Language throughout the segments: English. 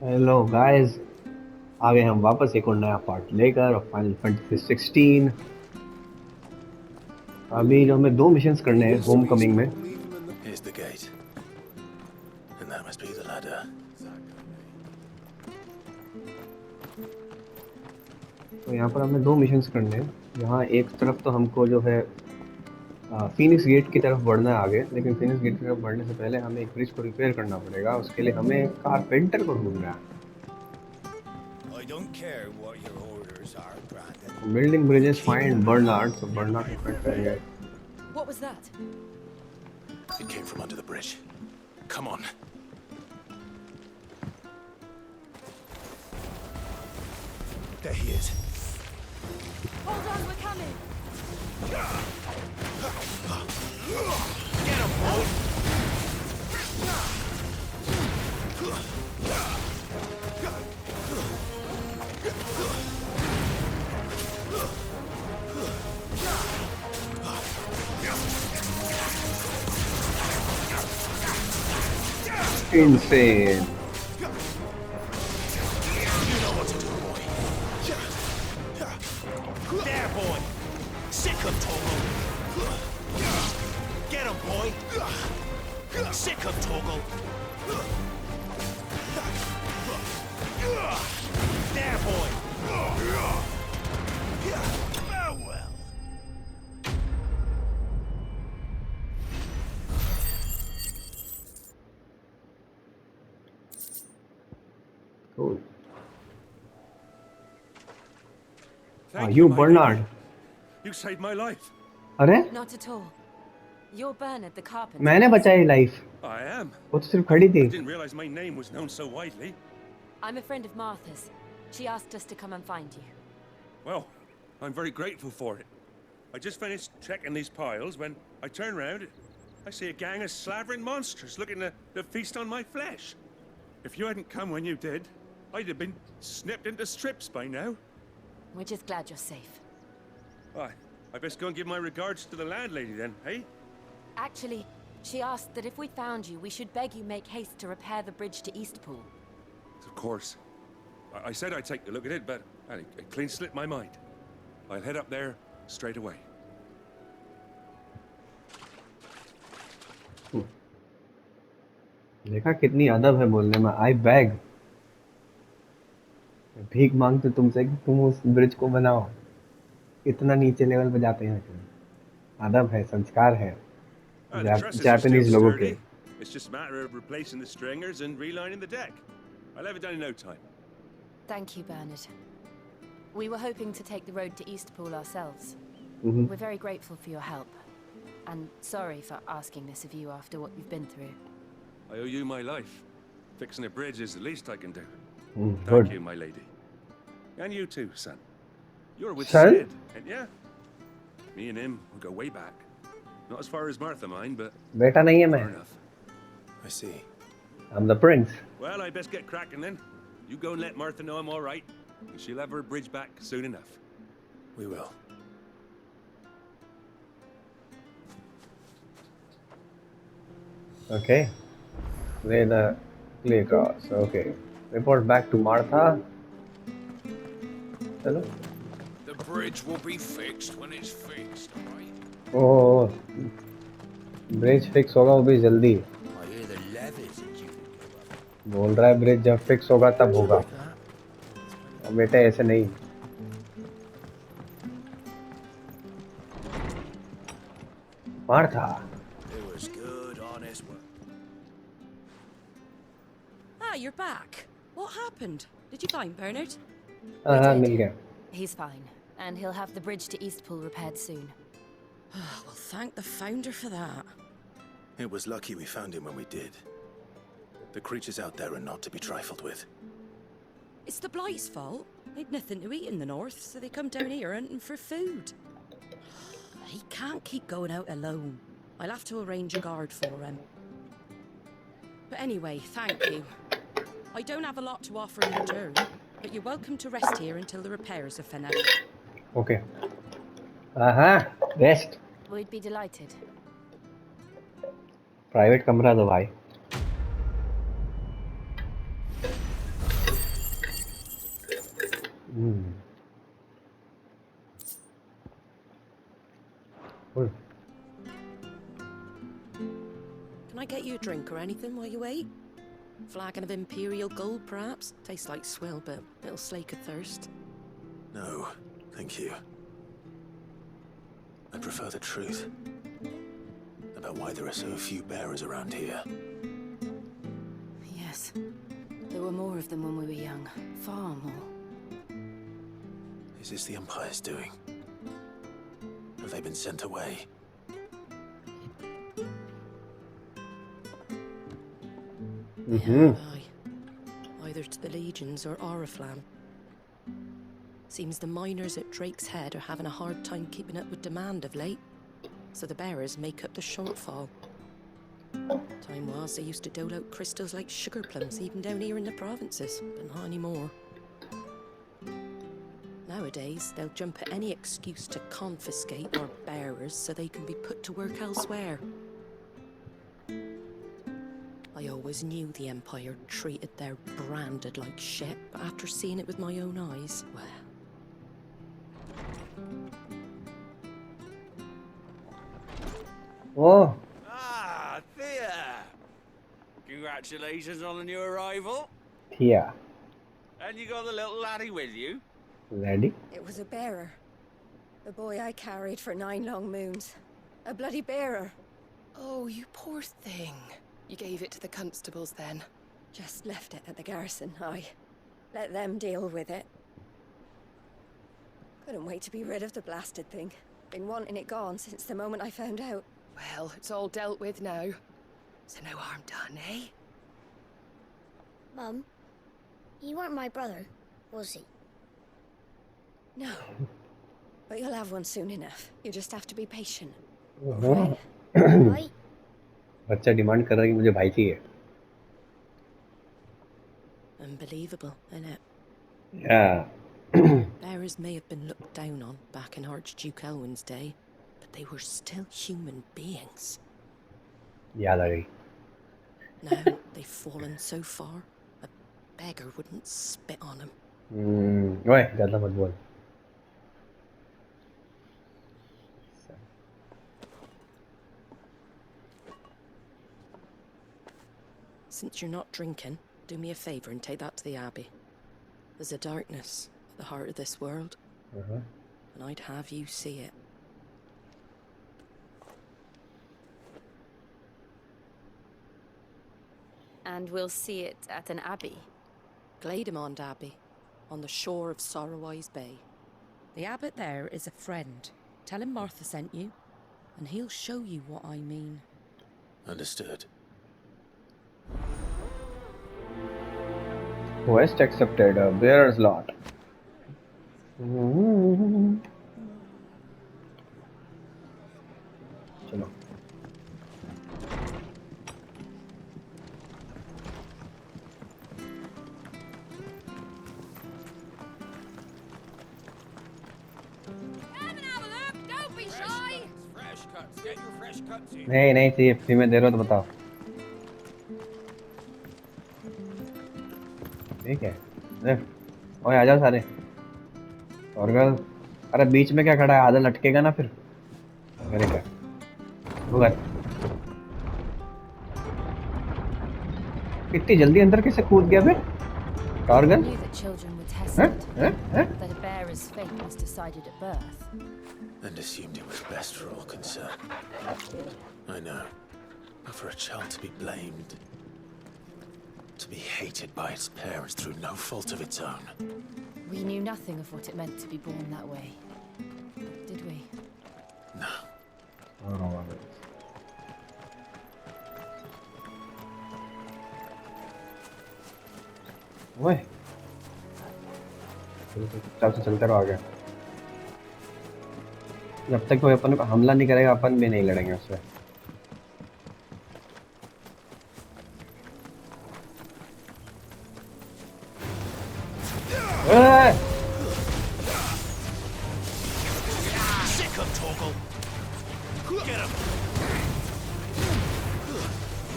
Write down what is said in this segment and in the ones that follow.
Hello guys, आ गए हम वापस एक और नया पार्ट लेकर और फाइनल फैंटेसी 16। अभी जो हमें दो मिशंस करने हैं होम कमिंग में। Here's the gate. And that must be the ladder. तो यहाँ पर हमें दो मिशंस करने हैं। यहाँ एक तरफ तो हमको जो है फीनिक्स गेट की तरफ बढ़ना है आगे, लेकिन फीनिक्स गेट की तरफ बढ़ने से पहले हमें एक ब्रिज को रिपेयर करना पड़ेगा। उसके लिए हमें कारपेंटर को ढूंढना है। I don't care what your orders are, Brandon. Building You bridges keep find moving. Bernard, तो बर्नार्ड को फाइंड करेंगे। What was that? It came from under the bridge. Come on. There he is. Hold on, we're coming. Get him, boy! Insane. You know what to do, boy. There, boy. Sick of Toggle. Get him, boy. Sick of Toggle. There, boy. Farewell. Cool. Thank You my Bernard. lady. You saved my life. अरे Not at all. You're Bernard the carpenter. मैंने बचाई life. I am. वो तो सिर्फ खड़ी थी। I didn't realize my name was known so widely. I'm a friend of Martha's. She asked us to come and find you. Well, I'm very grateful for it. I just finished checking these piles when I turn round. I see a gang of slavering monsters looking to feast on my flesh. If you hadn't come when you did, I'd have been snipped into strips by now. We're just glad you're safe. Why, I best go and give my regards to the landlady then, eh? Actually, she asked that if we found you, we should beg you make haste to repair the bridge to Eastpool. Of course. I said I'd take a look at it, but it clean slipped my mind. I'll head up there straight away. देखा कितनी अदब है बोलने में। आई bag, भीख मांगते तुमसे कि तुम उस ब्रिज को बनाओ। इतना नीचे लेवल पे जाते हैं। अदब है, संस्कार है The trusses are still Japanese लोगों के। sturdy. It's just a matter of replacing the stringers and relining the deck. I'll have it done in no time. Thank you, Bernard. We were hoping to take the road to Eastpool ourselves. Mhm. We're very grateful for your help. And sorry for asking this of you after what you've been through. I owe you my life. Fixing a bridge is the least I can do. Good. Thank you, my lady. And you too, son. You're with Son? Sid, ain't ya? Me and him will go way back. Not as far as Martha mine, but बेटा नहीं है मैं। far enough. I see. I'm the prince. Well, I best get cracking then. You go and let Martha know I'm all right. And she'll have her bridge back soon enough. We will. Okay. Lay the clay cross. Okay. Report back to Martha. चलो। The bridge will be fixed when it's fixed, alright? Oh, bridge fix होगा वो भी जल्दी। I hear the levies are due to go up. बोल रहा है bridge जब fix होगा तब होगा। और बेटा ऐसे नहीं। Martha. It was good, honest work. Ah, you're back. What happened? Did you find Bernard? हाँ, We मिल did. गया। He's fine, and he'll have the bridge to Eastpool repaired soon. Well, thank the founder for that. It was lucky we found him when we did. The creatures out there are not to be trifled with. It's the Blight's fault. They'd nothing to eat in the north, so they come down here hunting for food. He can't keep going out alone. I'll have to arrange a guard for him. But anyway, thank you. I don't have a lot to offer in return, but you're welcome to rest here until the repairs are finished. Okay. Rest. We'd be delighted. Private कमरा दो भाई। get you a drink or anything while you wait? Flagon of Imperial Gold, perhaps? Tastes like swill, but it'll slake a thirst. No, thank you. I prefer the truth about why there are so few bearers around here. Yes. There were more of them when we were young. Far more. Is this the Empire's doing? Have they been sent away? Yeah, aye. Either to the Legions or Oriflamme. Seems the miners at Drake's Head are having a hard time keeping up with demand of late, so the bearers make up the shortfall. Time was they used to dole out crystals like sugar plums even down here in the provinces, but not anymore. Nowadays, they'll jump at any excuse to confiscate our bearers so they can be put to work elsewhere. I always knew the Empire treated their branded like shit, but after seeing it with my own eyes, well... Oh, Ah, Thea! Congratulations on the new arrival. yeah. And you got the little laddie with you? Ready? It was a bearer. The boy I carried for 9 long moons. A bloody bearer. Oh, you poor thing. You gave it to the constables then? Just left it at the garrison, I let them deal with it. Couldn't wait to be rid of the blasted thing. Been wanting it gone since the moment I found out. Well, it's all dealt with now. So no harm done, eh? Mum, he weren't my brother, was he? No. But you'll have one soon enough. You just have to be patient. Right? बच्चा demand कर रहा है कि मुझे भाई चाहिए. Unbelievable, innit? Yeah. Bearers may have been looked down on back in Archduke Elwin's day, but they were still human beings. याद आ गई. Now they've fallen so far, a beggar wouldn't spit on them. ओए ज़्यादा मत बोल. Since you're not drinking, do me a favour and take that to the Abbey. There's a darkness at the heart of this world, and I'd have you see it. And we'll see it at an abbey. Glademond Abbey, on the shore of Sorrowwise Bay. The abbot there is a friend. Tell him Martha sent you, and he'll show you what I mean. Understood. Quest accepted. Bearer's lot. चलो. Fresh cuts. Get your fresh cuts in. नहीं नहीं चाहिए. Free में दे रहे हो तो बताओ. ठीक है. ओए आ जाओ सारे. और गर्ल. अरे बीच में क्या खड़ा है? आधा लटकेगा ना फिर. अरे क्या? होगा. इतनी जल्दी अंदर कैसे कूद गया बे? टॉर्गन? Knew that children were tested. Huh? That a bearer's fate was decided at birth. And assumed it was best for all concerned. I know. But for a child to be blamed, to be hated by its parents through no fault of its own. We knew nothing of what it meant to be born that way. Did we? No. ओए. चल से चलते रहो आगे. जब तक कोई अपन को हमला नहीं करेगा अपन भी नहीं लड़ेंगे उससे. Sick of Toggle. Get him.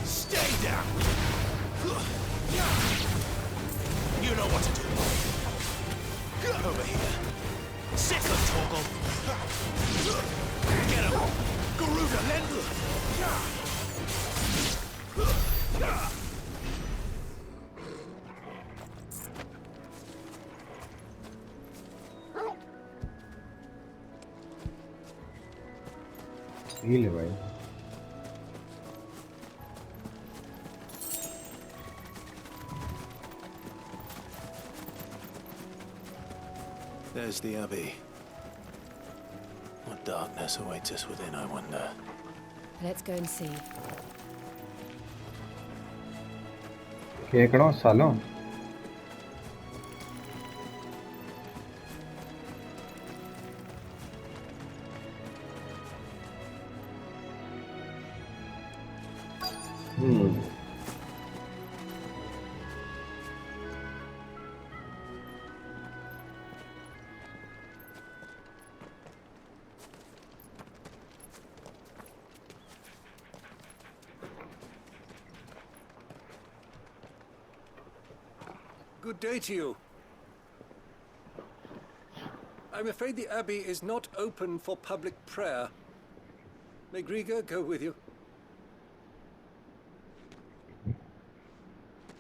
Stay down. You know what to do. Over here. Sick of Toggle. Get him. Garuda, lend. Heal है भाई. There's the Abbey. What darkness awaits us within, I wonder. Let's go and see. केकड़ों सालों. Good day to you. I'm afraid the Abbey is not open for public prayer. May Griga go with you?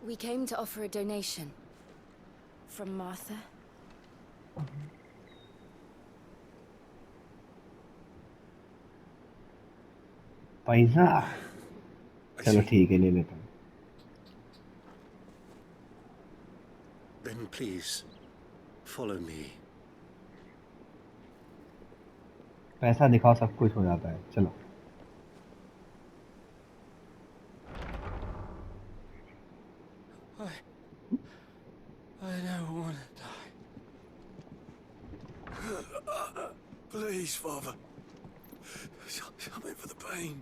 We came to offer a donation. From Martha. पैसा. चलो ठीक है, ले लेता हूँ. Then please, follow me. पैसा दिखाओ, सब कुछ हो जाता है. चलो. I don't want to die. Please, Father. Something for the pain.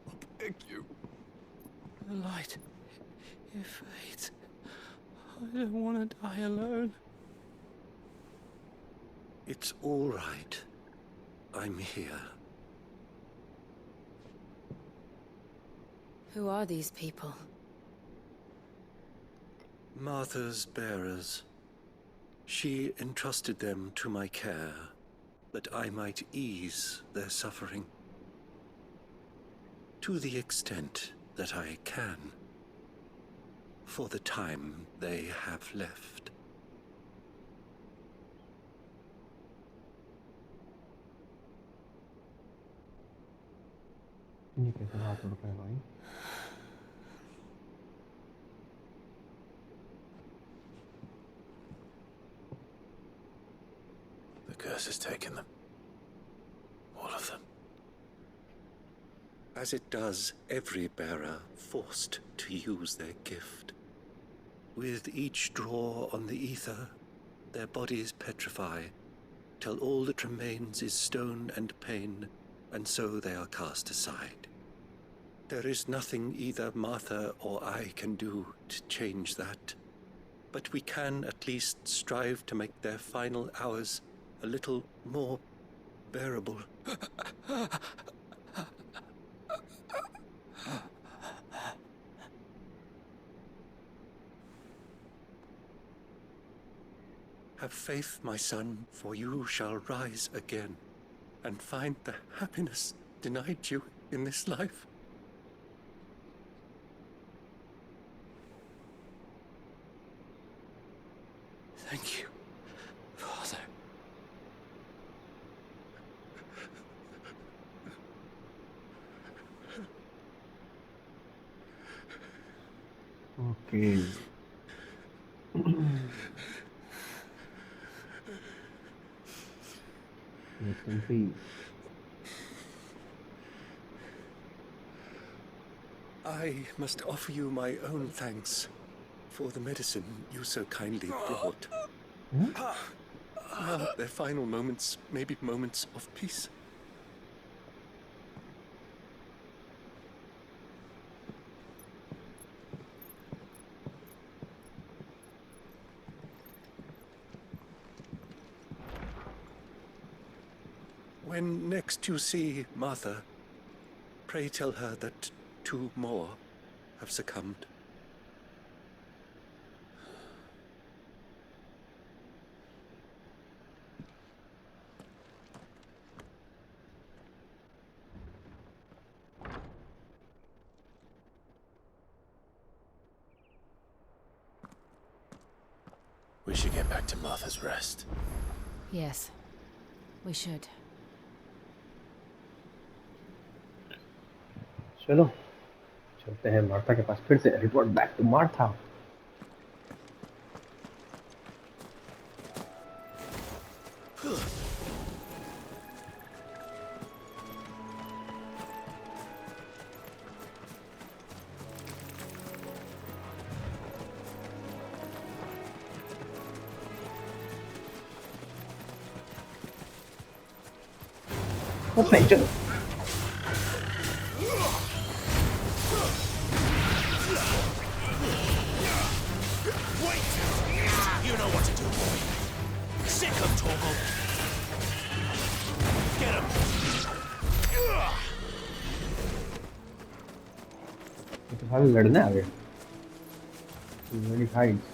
I beg you. The light, it fades. I don't want to die alone. It's all right. I'm here. Who are these people? Martha's bearers. She entrusted them to my care, that I might ease their suffering. To the extent that I can, for the time they have left. ये कैसे हाथ उड़ गए भाई? The curse has taken them. All of them. As it does every bearer forced to use their gift. With each draw on the ether, their bodies petrify, till all that remains is stone and pain, and so they are cast aside. There is nothing either Martha or I can do to change that, but we can at least strive to make their final hours a little more bearable. Have faith, my son, for you shall rise again and find the happiness denied you in this life. Thank you, Father. Okay. Rest in peace. I must offer you my own thanks for the medicine you so kindly brought. Now their final moments may be moments of peace. When next you see Martha, pray tell her that 2 more have succumbed. We should get back to Martha's Rest. Yes, we should. चलो चलते हैं Martha के पास फिर से। Report back to Martha. चलो Wait! You know what to do, boy. Sick of Torgal. Get him. ये तो सारे लड़ने आ गए। Really hides.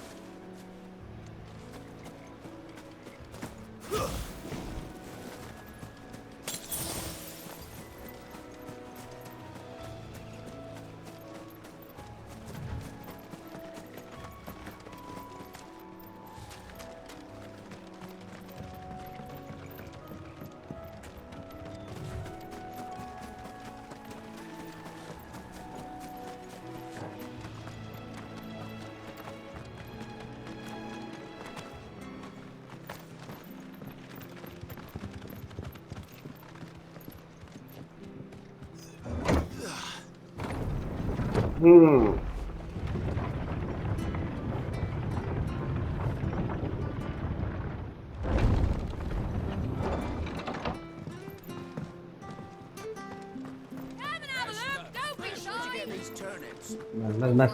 Nice.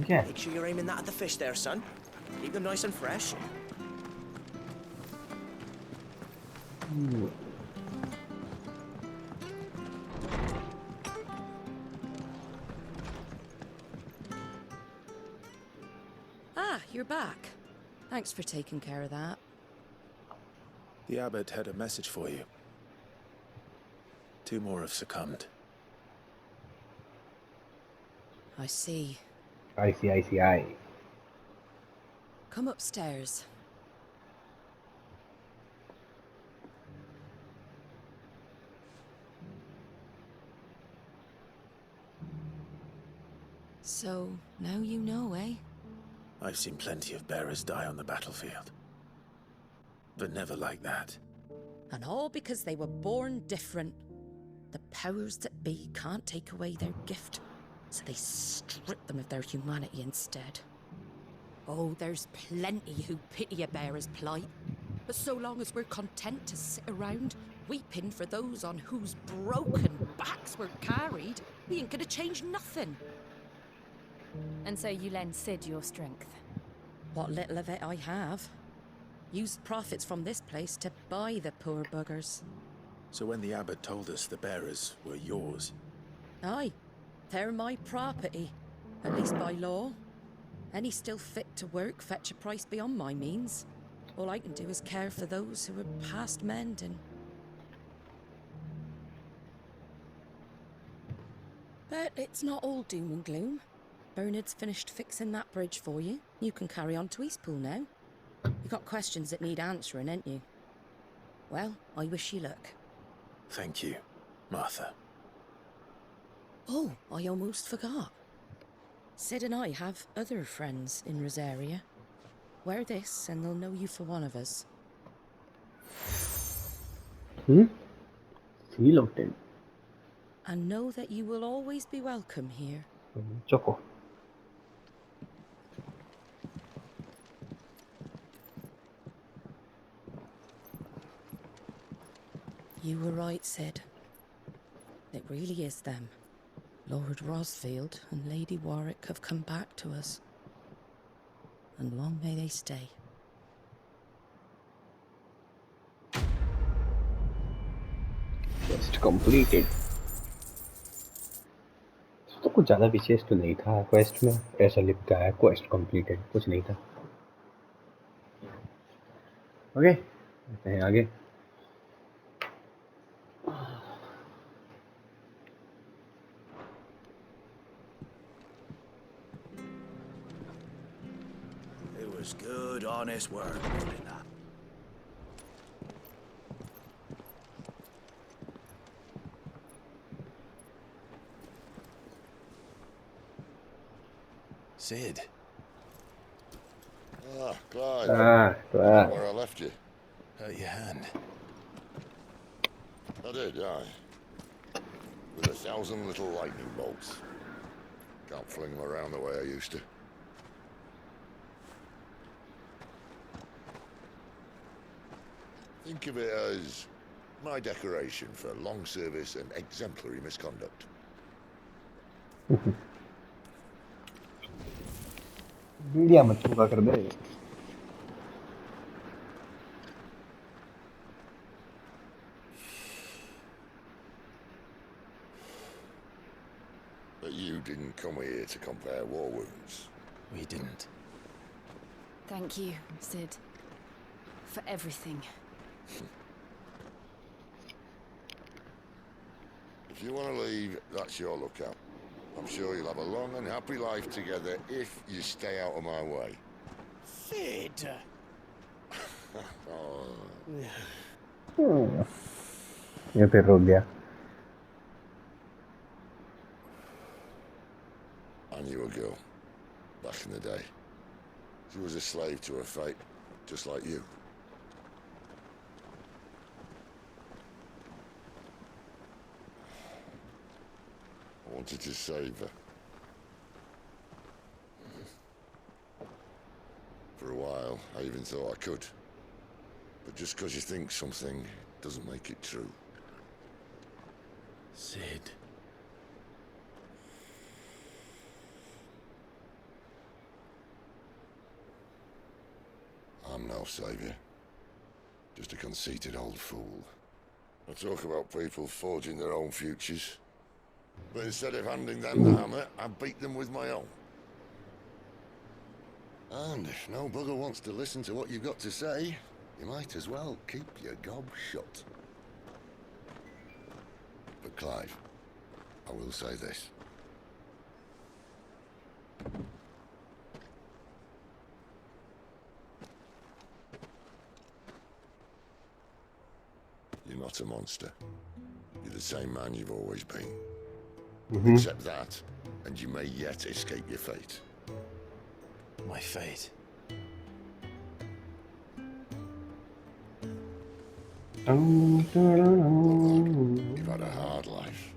Okay. Make sure you're aiming that at the fish there, son. Keep them nice and fresh. Ah, you're back. Thanks for taking care of that. The abbot had a message for you. 2 more have succumbed. I see. I see. Come upstairs. So, now you know, eh? I've seen plenty of bearers die on the battlefield. But never like that. And all because they were born different. The powers that be can't take away their gift, so they strip them of their humanity instead. Oh, there's plenty who pity a bearer's plight. But so long as we're content to sit around, weeping for those on whose broken backs we're carried, we ain't gonna change nothing. And so you lend Sid your strength? What little of it I have. Used profits from this place to buy the poor buggers. So when the abbot told us the bearers were yours... Aye, they're my property, at least by law. Any still fit to work fetch a price beyond my means. All I can do is care for those who are past mending. But it's not all doom and gloom. Bernard's finished fixing that bridge for you. You can carry on to Eastpool now. You got questions that need answering, ain't you? Well, I wish you luck. Thank you, Martha. Oh, I almost forgot. Sid and I have other friends in Rosaria. Wear this and they'll know you for one of us. Seal of it. And know that you will always be welcome here. Choco. You were right, Sid. It really is them. Lord Rosfield and Lady Warwick have come back to us. And long may they stay. Quest completed. तो कुछ ज़्यादा विशेष तो नहीं था quest में, ऐसा लिखा है क्वेस्ट कंप्लीटेड, कुछ नहीं था। ओके, चलते हैं आगे। It was good, honest work building that. Sid. Ah, Clive. तो Where I left you. Hurt your hand. I did, aye. With 1,000 little lightning bolts. Can't fling them around the way I used to. Think of it as my decoration for long service and exemplary misconduct. Media मत छुपा कर दे. But you didn't come here to compare war wounds. We didn't. Thank you, Sid. For everything. If you want to leave, that's your lookout. I'm sure you'll have a long and happy life together if you stay out of my way. Sid! ये फिर रुक गया. I knew a girl back in the day. She was a slave to her fate, just like you. I wanted to save her. For a while, I even thought I could. But just because you think something doesn't make it true. Sid. I'm no savior. Just a conceited old fool. I talk about people forging their own futures. But instead of handing them the hammer, I beat them with my own. And if no bugger wants to listen to what you've got to say, you might as well keep your gob shut. But Clive, I will say this. You're not a monster. You're the same man you've always been. Accept that, and you may yet escape your fate. My fate. Look, you've had a hard life.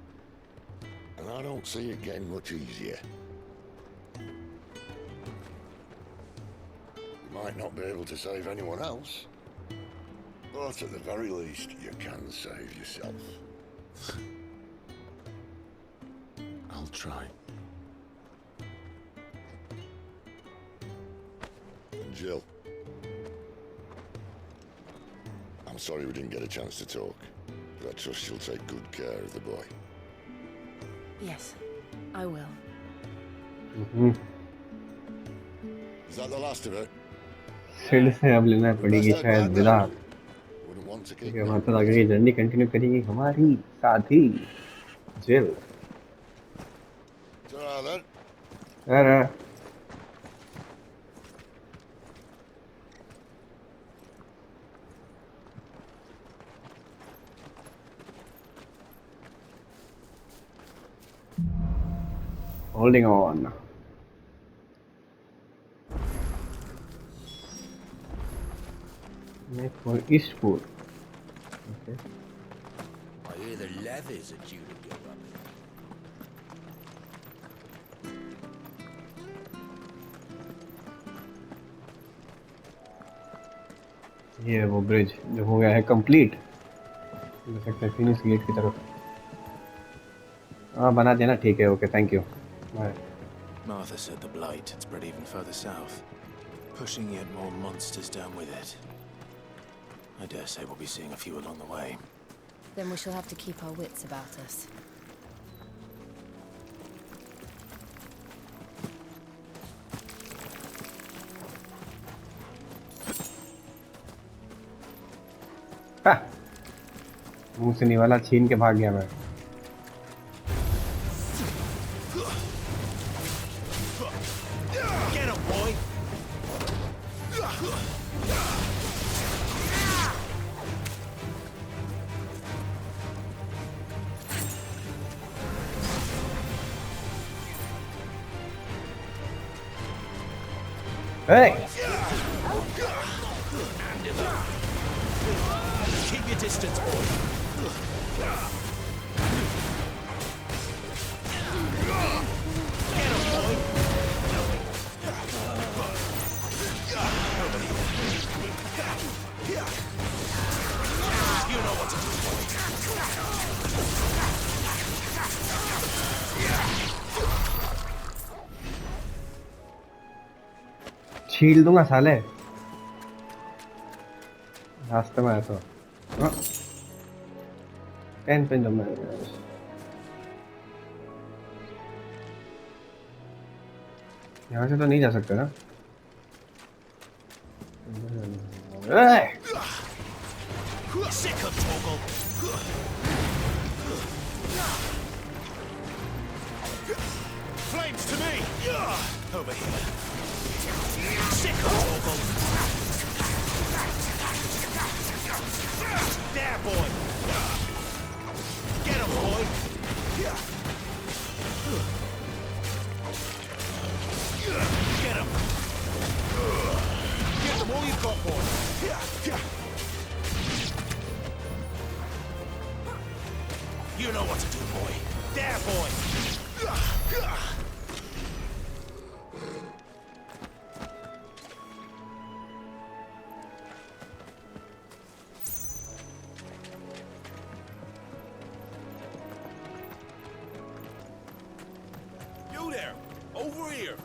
And I don't see it getting much easier. You might not be able to save anyone else, but at the very least, you can save yourself. I'll try. And Jill, I'm sorry we didn't get a chance to talk, but I trust she'll take good care of the boy. Yes, I will. Is that the last of it? फिर से अब लेना पड़ेगी शायद विदा. क्योंकि हमारे साथ आगे की जर्नी कंटिन्यू करेगी हमारी साथी जिल. अरे holding on. Make for Eastwood. Okay. I hear the levies are due to go up. ये वो ब्रिज जो हो गया है कंप्लीट. देख सकते हैं फिनिश गेट की तरफ. हाँ बना देना ठीक है. Okay thank you. Bye. Martha said the Blight had spread even further south, pushing yet more monsters down with it. I dare say we'll be seeing a few along the way. Then we shall have to keep our wits about us. मुंह से निवाला छीन के भाग गया मैं. Get him, boy! Hey! Keep your distance, boy. Get him, boy. You know what to do, boy. छील दूंगा साले रास्ते में आया तो पेन पेन जम यहाँ से तो नहीं जा सकते ना Sick of Toggle. Flames to me. Over here. Sick of Toggle. There, boy. Get him, boy. Get him. Get them all you've got, boy. You know what to do, boy. There, boy. You there. Over here.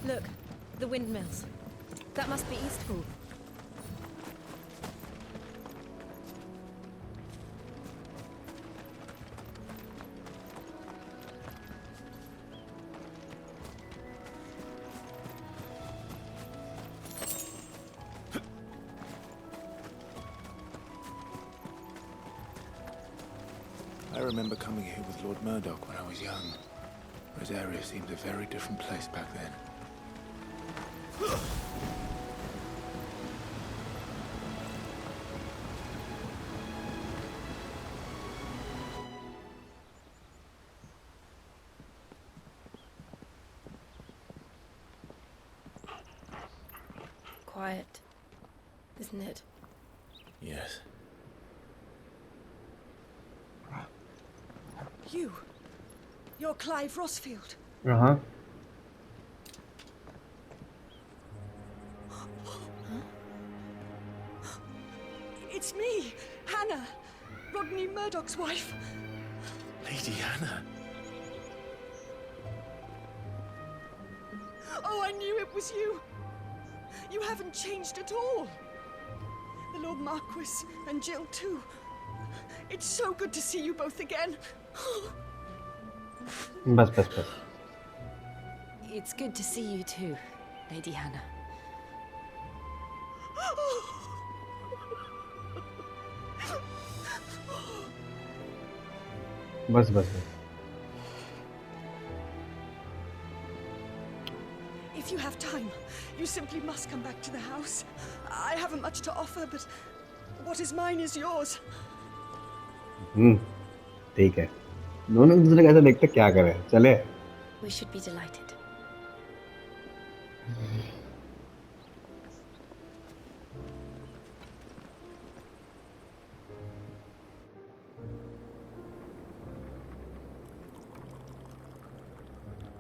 Look, the windmills. That must be Eastpool. I remember coming here with Lord Murdoch when I was young. This area seemed a very different place back then. Quiet, isn't it? Yes. You're Clive Rosfield. Uh-huh. It's me, Hannah, Rodney Murdoch's wife. Lady Hannah. Oh, I knew it was you. You haven't changed at all. The Lord Marquis and Jill too. It's so good to see you both again. बस बस बस It's good to see you too, Lady Hannah. बस बस बस If you have time, you simply must come back to the house. I haven't much to offer, but what is mine is yours. ठीक है दोनों एक दूसरे को ऐसे देखते क्या करें चले We should be delighted.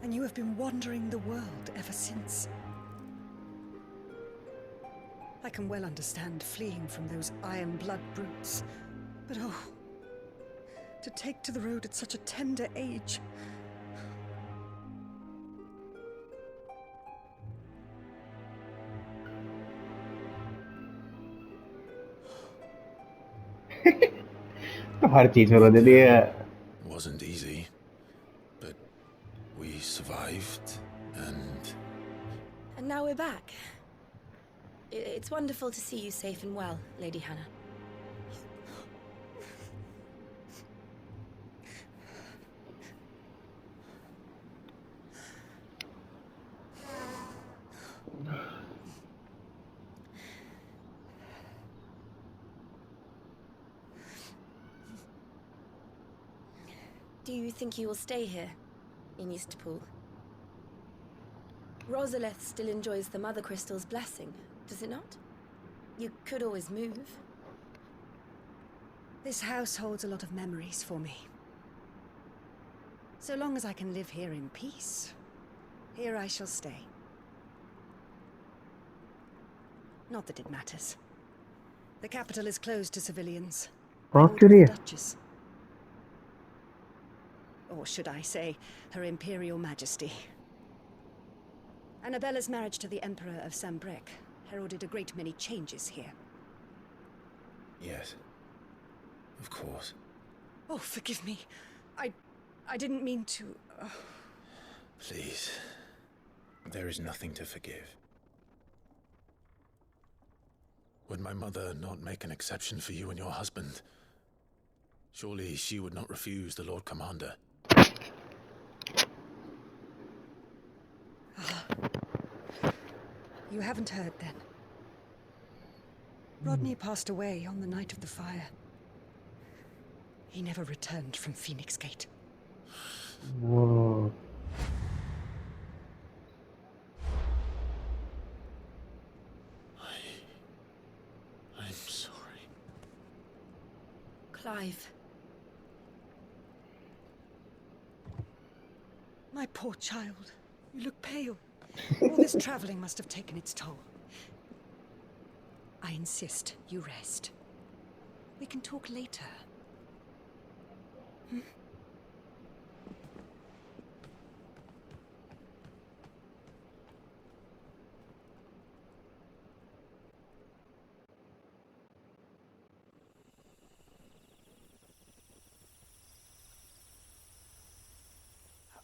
and you have been wandering the world ever since. I can well understand fleeing from those iron blood brutes, but oh, to take to the road at such a tender age. तो हर चीज में दे दिए है. Wasn't easy, but we survived, and... And now we're back. It's wonderful to see you safe and well, Lady Hannah. Do you think you will stay here, in Eastpool? Rosalith still enjoys the Mother Crystal's blessing, does it not? You could always move. This house holds a lot of memories for me. So long as I can live here in peace, here I shall stay. Not that it matters. The capital is closed to civilians. Procurator. Duchess. Or should I say, Her Imperial Majesty. Annabella's marriage to the Emperor of Sambrec heralded a great many changes here. Yes. Of course. Oh, forgive me. I didn't mean to... Please. There is nothing to forgive. Would my mother not make an exception for you and your husband? Surely she would not refuse the Lord Commander. You haven't heard, then. Rodney passed away on the night of the fire. He never returned from Phoenix Gate. Whoa. I'm sorry. Clive. My poor child. You look pale. All this traveling must have taken its toll. I insist you rest. We can talk later. Hmm?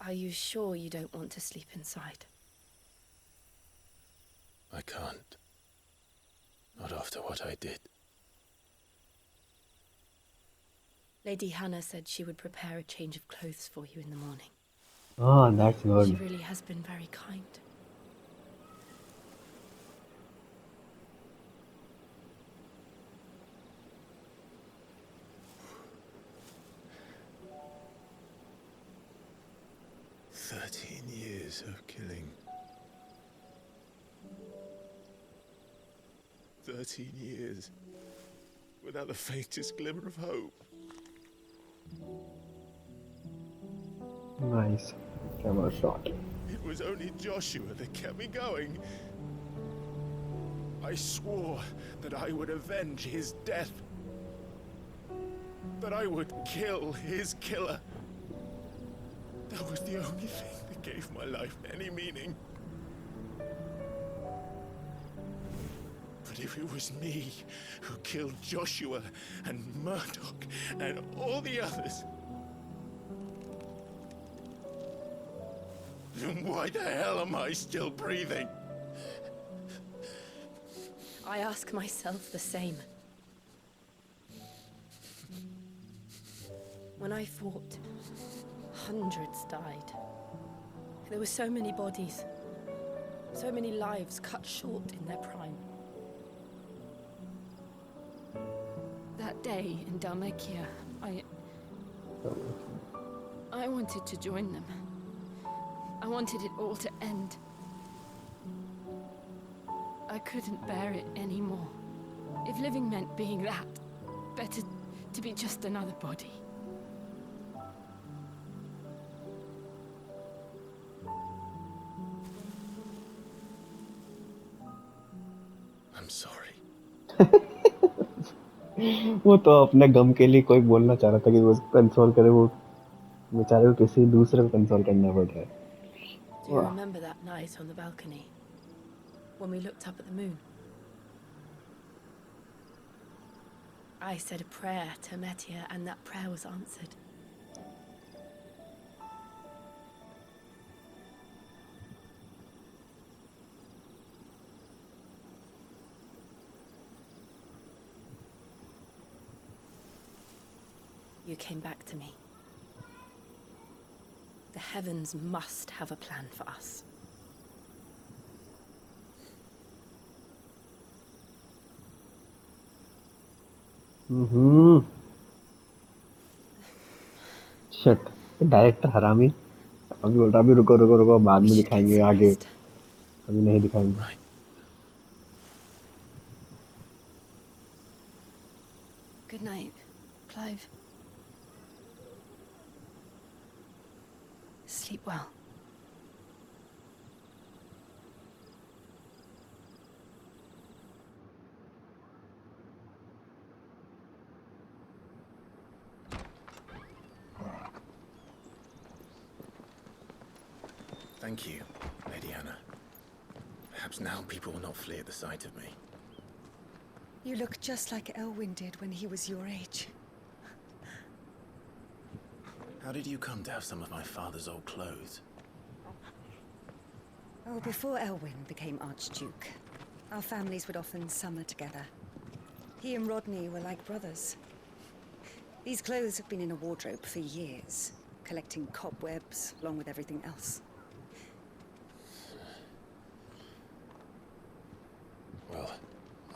Are you sure you don't want to sleep inside? I can't. Not after what I did. Lady Hannah said she would prepare a change of clothes for you in the morning. Ah, that's She good. really has been very kind. Years of killing. 13 years without the faintest glimmer of hope. Nice. Camera shot. It was only Joshua that kept me going. I swore that I would avenge his death. That I would kill his killer. That was the only thing that gave my life any meaning. But if it was me who killed Joshua and Murdoch and all the others, then why the hell am I still breathing? I ask myself the same. When I fought, hundreds died. There were so many bodies, so many lives cut short in their prime. That day in Dalmekia, I wanted to join them. I wanted it all to end. I couldn't bear it anymore. If living meant being that, better to be just another body. I'm sorry. वो तो अपने गम के लिए कोई बोलना चाह रहा था कि वो कंसोल करे, वो बेचारे को किसी दूसरे को कंसोल करना पड़ रहा है। Do you remember that night on the balcony? When we looked up at the moon? I said a prayer to Metia and that prayer was answered. You came back to me. The heavens must have a plan for us. Shit, director हरामी। अभी बोल रहा, अभी रुको रुको रुको, बाद में दिखाएंगे आगे, अभी नहीं दिखाएंगे। Good night, Clive. Sleep well. Thank you, Lady Hannah. Perhaps now people will not flee at the sight of me. You look just like Elwyn did when he was your age. How did you come to have some of my father's old clothes? Oh, before Elwyn became Archduke, our families would often summer together. He and Rodney were like brothers. These clothes have been in a wardrobe for years, collecting cobwebs along with everything else. Well,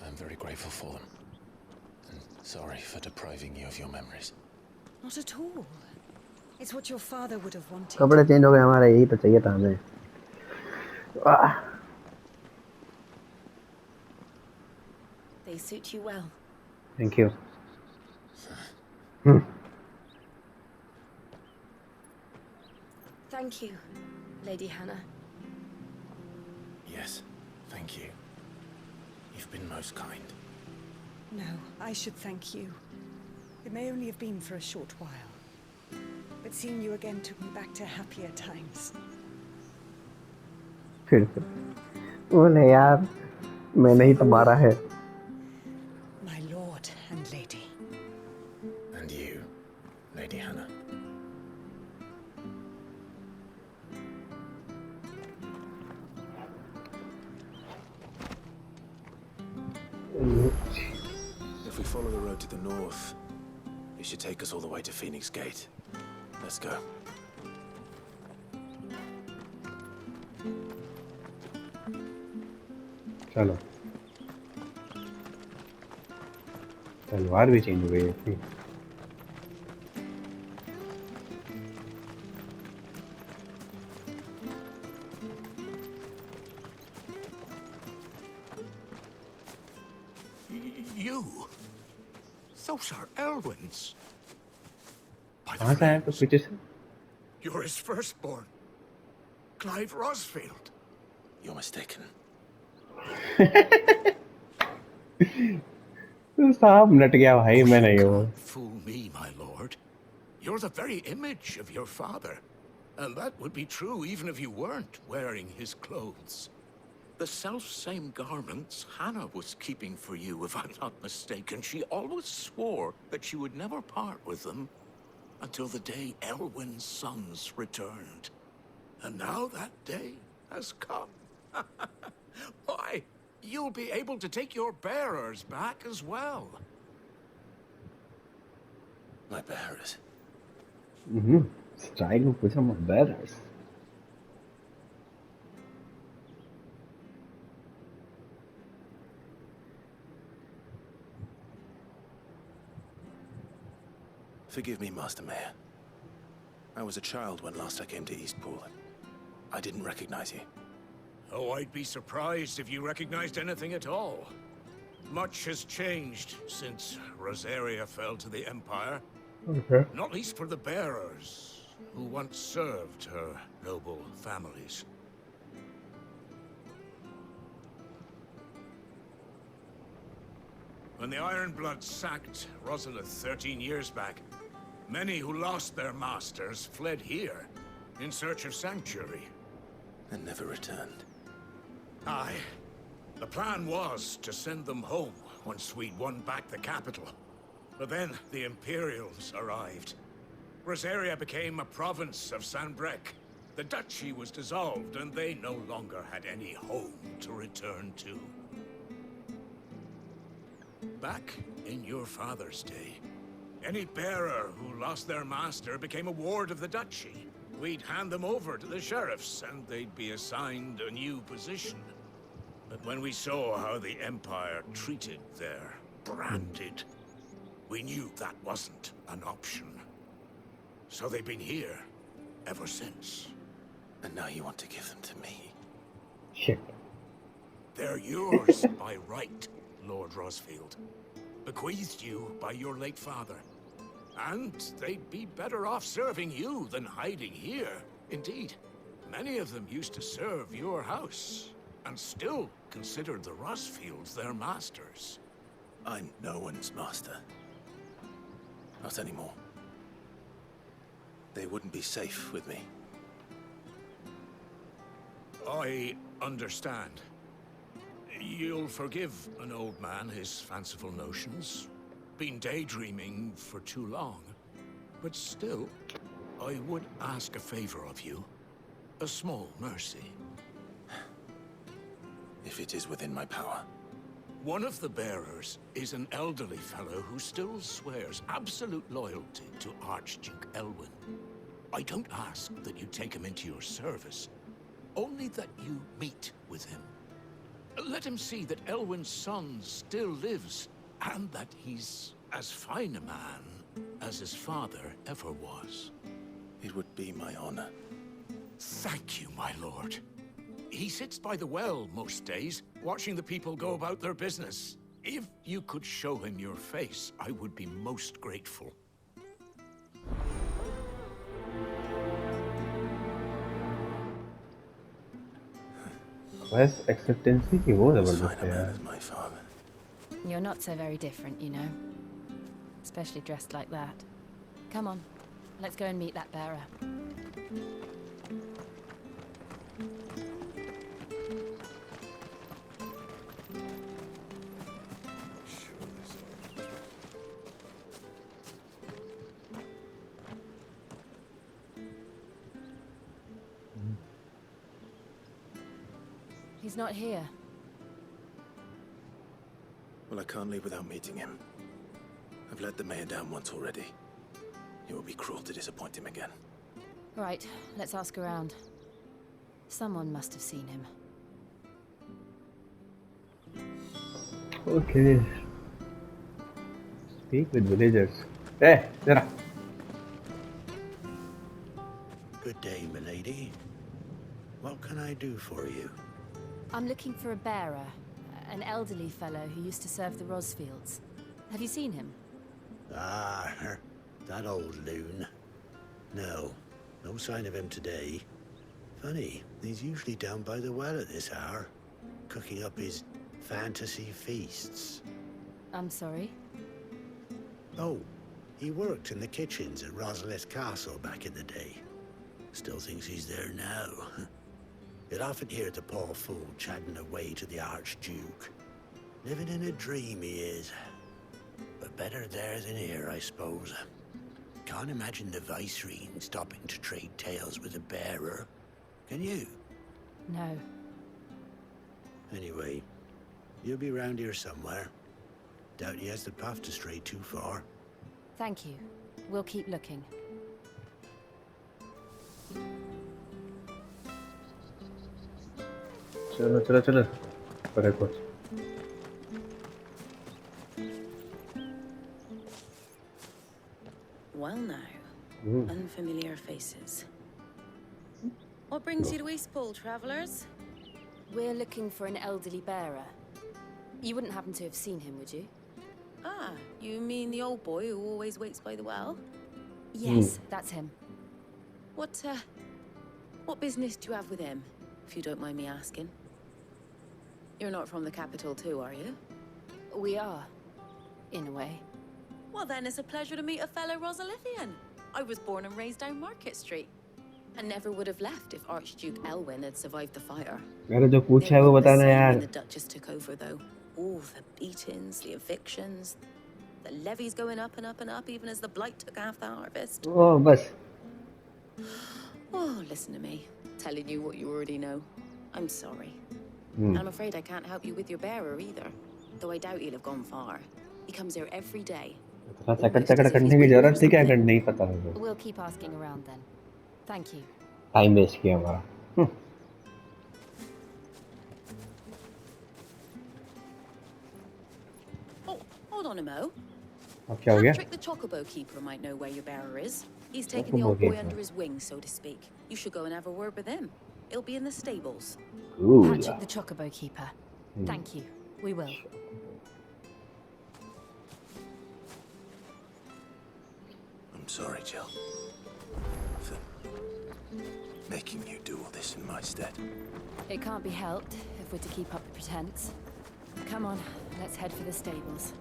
I'm very grateful for them. And sorry for depriving you of your memories. Not at all. It's what your father would have wanted. कपड़े change हो गए हमारे, यही तो चाहिए था हमें। They suit you well. Thank you. Thank you, Lady Hannah. Yes, thank you. You've been most kind. No, I should thank you. It may only have been for a short while, but seeing you again took me back to happier times. फिर से बोले यार, मैंने ही तो मारा है। My lord and lady. And you, Lady Hannah. If we follow the road to the north, it should take us all the way to Phoenix Gate. Let's go. चलो, तलवार भी चेंज हो गई है। You? Those are Elwyn's. कहाँ से आया कुछ पीछे से? You're his firstborn, Clive Rosfield. You're mistaken. साहब नट गया भाई, मैं नहीं हूँ। Fool me, my lord. You're the very image of your father, and that would be true even if you weren't wearing his clothes. The self-same garments Hannah was keeping for you, if I'm not mistaken. She always swore that she would never part with them until the day Elwyn's sons returned. And now that day has come. Why, you'll be able to take your bearers back as well. My bearers? Strike में पूछा my bearers. Forgive me, Master Mayor. I was a child when last I came to Eastpool. I didn't recognize you. Oh, I'd be surprised if you recognized anything at all. Much has changed since Rosaria fell to the Empire. Okay. Not least for the bearers, who once served her noble families. When the Ironbloods sacked Rosalith 13 years back, many who lost their masters fled here in search of sanctuary. And never returned. Aye. The plan was to send them home once we'd won back the capital. But then the Imperials arrived. Rosaria became a province of Sanbreque. The duchy was dissolved, and they no longer had any home to return to. Back in your father's day, any bearer who lost their master became a ward of the duchy. We'd hand them over to the sheriffs, and they'd be assigned a new position. But when we saw how the Empire treated their branded, we knew that wasn't an option. So they've been here ever since. And now you want to give them to me? Shit. They're yours by right, Lord Rosfield. Bequeathed you by your late father. And they'd be better off serving you than hiding here. Indeed, many of them used to serve your house, and still considered the Rosfields their masters. I'm no one's master. Not anymore. They wouldn't be safe with me. I understand. You'll forgive an old man his fanciful notions. Been daydreaming for too long. But still, I would ask a favor of you. A small mercy. If it is within my power. One of the bearers is an elderly fellow who still swears absolute loyalty to Archduke Elwyn. I don't ask that you take him into your service, only that you meet with him. Let him see that Elwyn's son still lives, and that he's as fine a man as his father ever was. It would be my honor. Thank you, my lord. He sits by the well most days, watching the people go about their business. If you could show him your face, I would be most grateful. बस एक्सेप्टेंसी की वो जबरदस्त है यार. As my father. You're not so very different, you know. Especially dressed like that. Come on, let's go and meet that bearer. He's not here. Well, I can't leave without meeting him. I've let the mayor down once already. It would be cruel to disappoint him again. Right, let's ask around. Someone must have seen him. Okay. Speak with villagers. Hey, Zara. Good day, milady. What can I do for you? I'm looking for a bearer, an elderly fellow who used to serve the Rosfields. Have you seen him? Ah, that old loon. No, no sign of him today. Funny, he's usually down by the well at this hour, cooking up his fantasy feasts. I'm sorry? Oh, he worked in the kitchens at Rosalith Castle back in the day. Still thinks he's there now. You'd often hear the poor fool chatting away to the Archduke. Living in a dream he is. But better there than here, I suppose. Can't imagine the Viceroy stopping to trade tales with a bearer. Can you? No. Anyway, you'll be round here somewhere. Doubt he has the path to stray too far. Thank you. We'll keep looking. चलो चलो चलो करे कुछ. Well now, unfamiliar faces. What brings you to Eastpool, travellers? We're looking for an elderly bearer. You wouldn't happen to have seen him, would you? Ah, you mean the old boy who always waits by the well? Yes, that's him. What business do you have with him, if you don't mind me asking? You're not from the capital too, are you? We are. in a way. Well, then it's a pleasure to meet a fellow Rosalithian. I was born and raised down Market Street. And never would have left if Archduke Elwyn had survived the fire. अरे जो पूछा है वो बताना When यार. the Duchess took over, though, all the beatings, the evictions, the levies going up and up and up, even as the Blight took half the harvest. Oh, बस. Oh, listen to me, telling you what you already know. I'm sorry. I'm afraid I can't help you with your bearer either, though I doubt he'll have gone far. He comes here every day. चकड़ करने की जरूरत थी क्या? कर नहीं पता मुझे. We'll keep asking around then. Thank you. Time waste किया हमारा. Oh, hold on a mo. अब क्या हो गया? Patrick the Chocobo Keeper might know where your bearer is. He's taken the old boy under his wing, so to speak. You should go and have a word with him. He'll be in the stables. Patrick the Chocobo Keeper. Thank you. We will. I'm sorry, Jill, for making you do all this in my stead. It can't be helped if we're to keep up the pretense. Come on, let's head for the stables.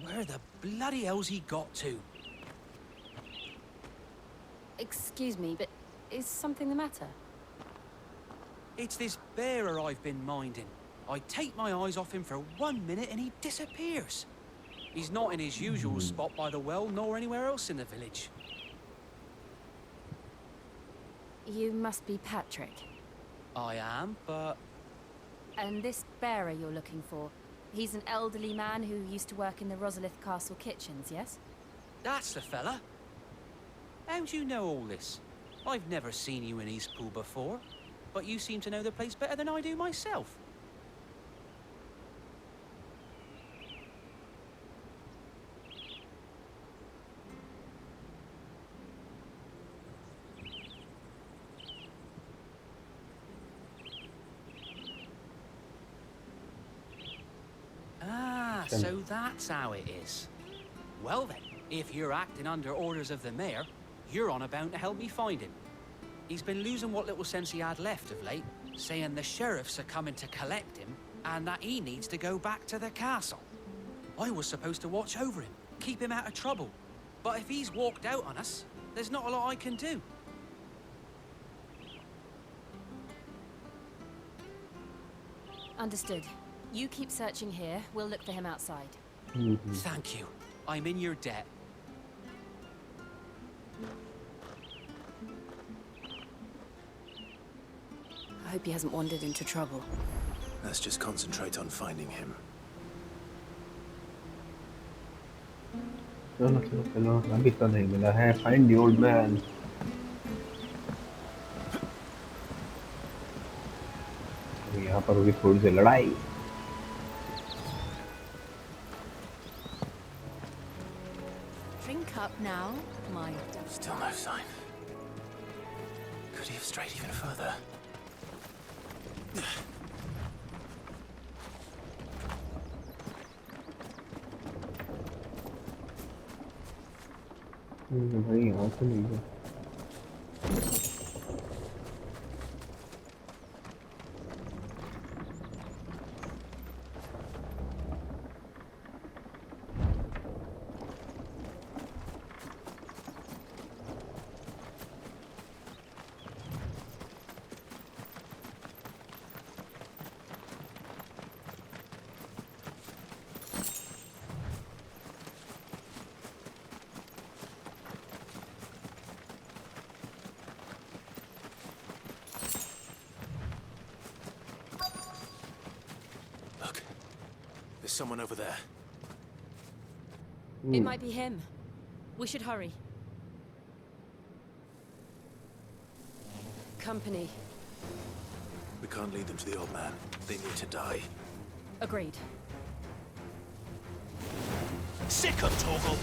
Where the bloody hell's he got to? Excuse me, but is something the matter? It's this bearer I've been minding. I take my eyes off him for 1 minute and he disappears. He's not in his usual spot by the well, nor anywhere else in the village. You must be Patrick. I am, but... And this bearer you're looking for, he's an elderly man who used to work in the Rosalith Castle kitchens, yes? That's the fella. How do you know all this? I've never seen you in Eastpool before, but you seem to know the place better than I do myself. So that's how it is. Well then, if you're acting under orders of the mayor, you're on about to help me find him. He's been losing what little sense he had left of late, saying the sheriffs are coming to collect him, and that he needs to go back to the castle. I was supposed to watch over him, keep him out of trouble. But if he's walked out on us, there's not a lot I can do. Understood. You keep searching here, we'll look for him outside. Thank you. I'm in your debt. I hope he hasn't wandered into trouble. Let's just concentrate on finding him. चलो अभी तो नहीं मिला है. Find the old man. यहाँ पर होगी थोड़ी सी लड़ाई. Drink up now, my... Still no sign. Could he have strayed even further? भाई यहाँ से नहीं है. There's someone over there. It might be him. We should hurry. Company. We can't lead them to the old man. They need to die. Agreed. Sick of Torgal!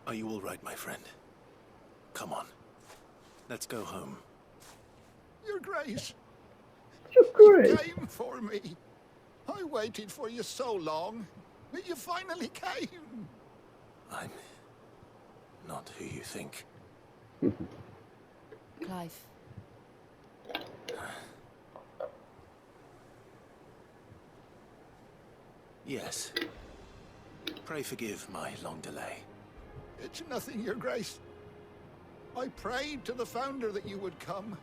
Are you all right, my friend? Come on. Let's go home. Your Grace. Your Grace. You came for me. I waited for you so long, but you finally came. I'm not who you think. Clive. Yes. Pray forgive my long delay. It's nothing, Your Grace. I prayed to the Founder that you would come,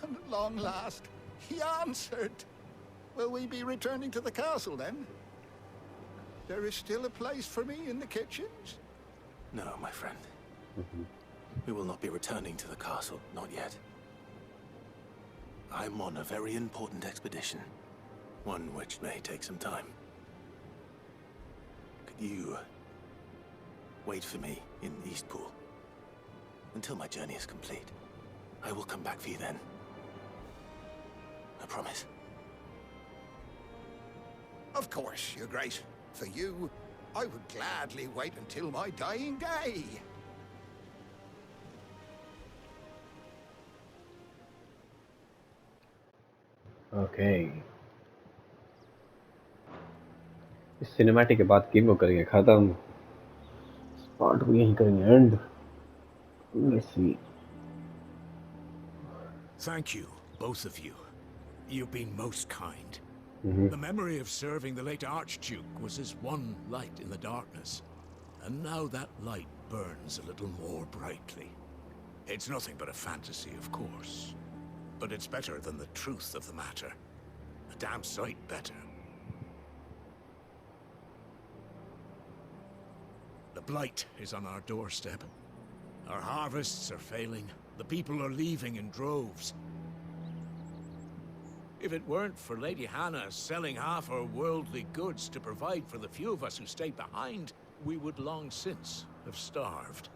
and at long last, he answered. Will we be returning to the castle, then? There is still a place for me in the kitchens? No, my friend. We will not be returning to the castle, not yet. I'm on a very important expedition, one which may take some time. Could you wait for me in Eastpool until my journey is complete? I will come back for you then. I promise. Of course, Your Grace. For you, I would gladly wait until my dying day. Okay. इस cinematic के बाद game को करेंगे खत्म, part को यहीं करेंगे and. Let's see. Thank you, both of you. You've been most kind. The memory of serving the late Archduke was as one light in the darkness, and now that light burns a little more brightly. It's nothing but a fantasy, of course, but it's better than the truth of the matter. A damn sight better. The Blight is on our doorstep. Our harvests are failing. The people are leaving in droves. If it weren't for Lady Hannah selling half her worldly goods to provide for the few of us who stayed behind, we would long since have starved.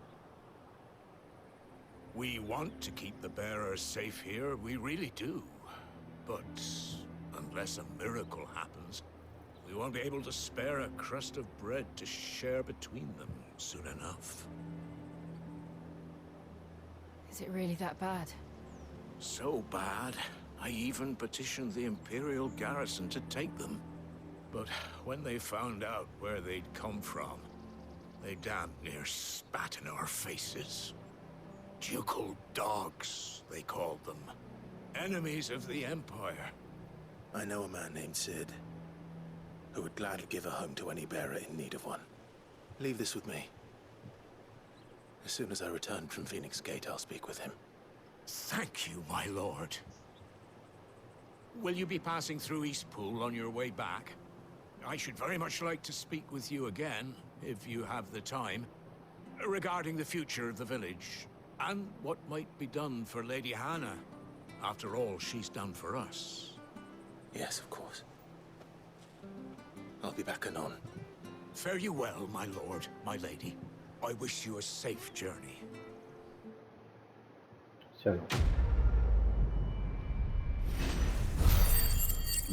We want to keep the bearers safe here, we really do. But unless a miracle happens, we won't be able to spare a crust of bread to share between them soon enough. Is it really that bad? So bad, I even petitioned the Imperial garrison to take them. But when they found out where they'd come from, they damn near spat in our faces. Ducal dogs, they called them. Enemies of the Empire. I know a man named Sid, who would gladly give a home to any bearer in need of one. Leave this with me. As soon as I return from Phoenix Gate, I'll speak with him. Thank you, my lord. Will you be passing through Eastpool on your way back? I should very much like to speak with you again, if you have the time, regarding the future of the village, and what might be done for Lady Hannah. After all, she's done for us. Yes, of course. I'll be back anon. Fare you well, my lord, my lady. I wish you a safe journey. चलो.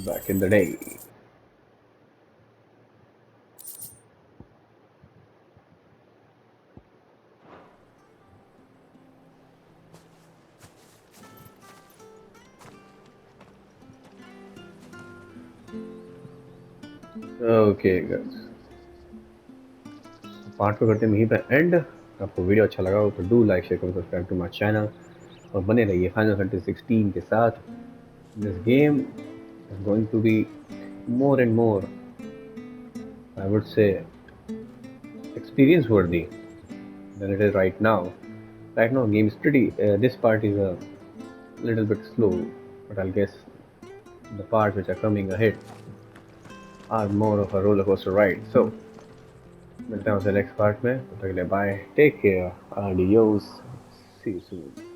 Back in the day. Okay guys, part को करते हैं यहीं पे and. आपको video अच्छा लगा हो तो डू लाइक शेयर करो, सब्सक्राइब टू माय चैनल और बने रहिए फाइनल फैंटेसी 16 के साथ. This game is going to be more and more, I would say, experience worthy than it is right now. Right now game is pretty, this part is a little bit slow, but I'll guess the parts which are coming ahead are more of a roller coaster ride. So मिलते हैं उससे next part में. तब तक के लिए bye, take care, adios, see you soon.